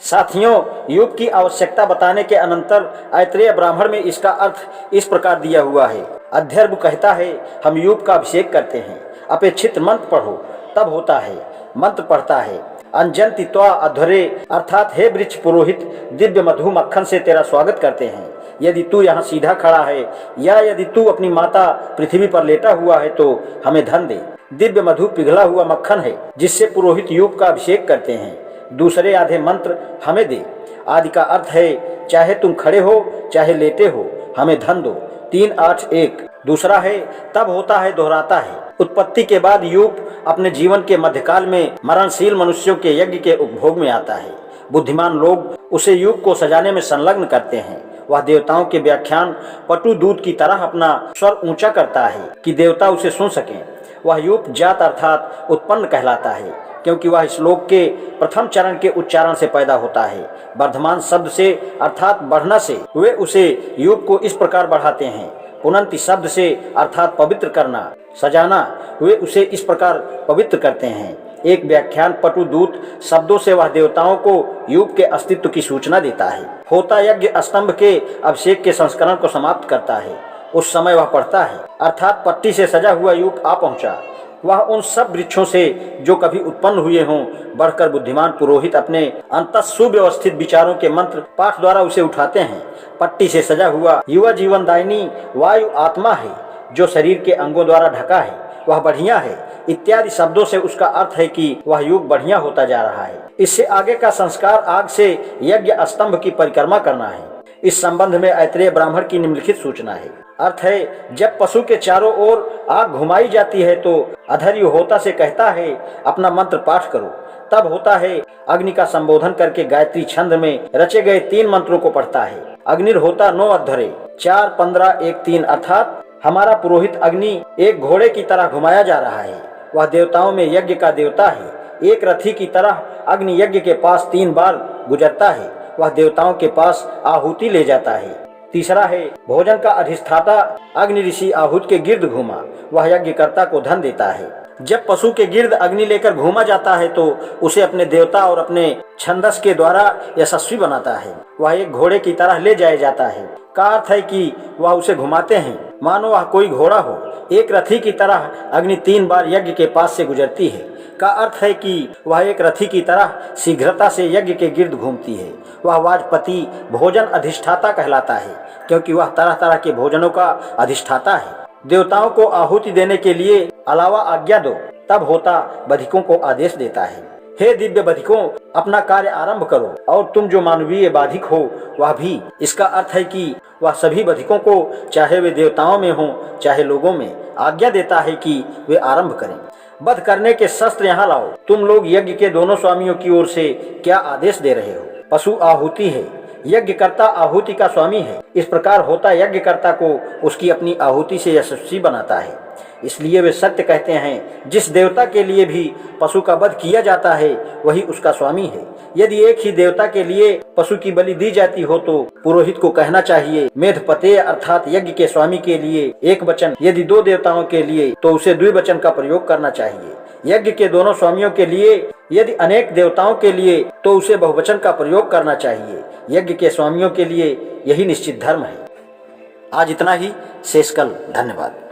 साथियों, यूप की आवश्यकता बताने के अनंतर ऐत्रेय ब्राह्मण में इसका अर्थ इस प्रकार दिया हुआ है। अध्यर्व कहता है, हम यूप का अभिषेक करते हैं। अपेक्षित मंत्र पढ़ो, तब होता है। मंत्र पढ़ता है, अंजंति त्वा अध्वरे, अर्थात हे वृक्ष पुरोहित, दिव्य मधु मक्खन से तेरा स्वागत करते हैं। यदि तू यहाँ सीधा खड़ा है या यदि तू अपनी माता पृथ्वी पर लेटा हुआ है तो हमें धन दे। दिव्य मधु पिघला हुआ मक्खन है जिससे पुरोहित यूप का अभिषेक करते हैं। दूसरे आधे मंत्र हमें दे। आदि का अर्थ है, चाहे तुम खड़े हो चाहे लेटे हो, हमें धन दो। 3-8-1। दूसरा है, तब होता है, दोहराता है। उत्पत्ति के बाद यूप अपने जीवन के मध्यकाल में मरणशील मनुष्यों के यज्ञ के उपभोग में आता है। बुद्धिमान लोग उसे यूप को सजाने में संलग्न करते हैं। वह देवताओं के व्याख्यान पटु दूत की तरह अपना स्वर ऊंचा करता है कि देवता उसे सुन सकें। वह यूप जात अर्थात उत्पन्न कहलाता है, क्योंकि वह श्लोक के प्रथम चरण के उच्चारण से पैदा होता है। वर्धमान शब्द से अर्थात बढ़ना से वे उसे यूप को इस प्रकार बढ़ाते हैं। पुनंति शब्द से अर्थात पवित्र करना, सजाना, वे उसे इस प्रकार पवित्र करते हैं। एक व्याख्यान पटु दूत शब्दों से वह देवताओं को यूप के अस्तित्व की सूचना देता है। होता यज्ञ स्तंभ के अभिषेक के संस्करण को समाप्त करता है। उस समय वह पढ़ता है, अर्थात पट्टी से सजा हुआ यूप आ पहुंचा। वह उन सब वृक्षों से जो कभी उत्पन्न हुए हों बढ़कर बुद्धिमान पुरोहित अपने अंतः सुव्यवस्थित विचारों के मंत्र पाठ द्वारा उसे उठाते हैं। पट्टी से सजा हुआ युवा जीवनदायिनी वायु आत्मा है जो शरीर के अंगों द्वारा ढका है, वह बढ़िया है इत्यादि शब्दों से उसका अर्थ है कि वह युग बढ़िया होता जा रहा है। इससे आगे का संस्कार आग से यज्ञ स्तंभ की परिक्रमा करना है। इस संबंध में ऐत्रेय ब्राह्मण की निम्नलिखित सूचना है। अर्थ है, जब पशु के चारों ओर आग घुमाई जाती है तो अधर्य होता से कहता है, अपना मंत्र पाठ करो। तब होता है, अग्नि का संबोधन करके गायत्री छंद में रचे गए 3 मंत्रों को पढ़ता है। अग्निर होता 9 अध्वरे 4-15-1-3, अर्थात हमारा पुरोहित अग्नि एक घोड़े की तरह घुमाया जा रहा है। वह देवताओं में यज्ञ का देवता है। एक रथी की तरह अग्नि यज्ञ के पास 3 बार गुजरता है। वह देवताओं के पास आहुति ले जाता है। तीसरा है, भोजन का अधिष्ठाता अग्नि ऋषि आहूत के गिर्द घूमा, वह यज्ञकर्ता को धन देता है। जब पशु के गिर्द अग्नि लेकर घूमा जाता है तो उसे अपने देवता और अपने छंदस के द्वारा यशस्वी बनाता है। वह एक घोड़े की तरह ले जाया जाता है का अर्थ है कि वह उसे घुमाते हैं मानो वह कोई घोड़ा हो। एक रथी की तरह अग्नि 3 बार यज्ञ के पास से गुजरती है का अर्थ है कि वह एक रथी की तरह शीघ्रता से यज्ञ के गिर्द घूमती है। वह वाजपति भोजन अधिष्ठाता कहलाता है, क्योंकि वह तरह तरह के भोजनों का अधिष्ठाता है। देवताओं को आहुति देने के लिए अलावा आज्ञा दो, तब होता बधिकों को आदेश देता है, हे दिव्य बधिकों, अपना कार्य आरंभ करो। और तुम जो मानवीय बाधिक हो वह भी। इसका अर्थ है कि वह सभी बधिकों को, चाहे वे देवताओं में हो चाहे लोगों में, आज्ञा देता है कि वे आरंभ करें। वध करने के शस्त्र यहाँ लाओ। तुम लोग यज्ञ के दोनों स्वामियों की ओर से क्या आदेश दे रहे हो? पशु आहुति है, यज्ञकर्ता आहुति का स्वामी है। इस प्रकार होता यज्ञकर्ता को उसकी अपनी आहुति से यशस्वी बनाता है। इसलिए वे सत्य कहते हैं, जिस देवता के लिए भी पशु का वध किया जाता है वही उसका स्वामी है। यदि एक ही देवता के लिए पशु की बलि दी जाती हो तो पुरोहित को कहना चाहिए मेधपते, अर्थात यज्ञ के स्वामी के लिए एक वचन, यदि 2 देवताओं के लिए तो उसे द्विवचन का प्रयोग करना चाहिए। यज्ञ के दोनों स्वामियों के लिए यदि अनेक देवताओं के लिए तो उसे बहुवचन का प्रयोग करना चाहिए। यज्ञ के स्वामियों के लिए यही निश्चित धर्म है। आज इतना ही, शेष कल। धन्यवाद।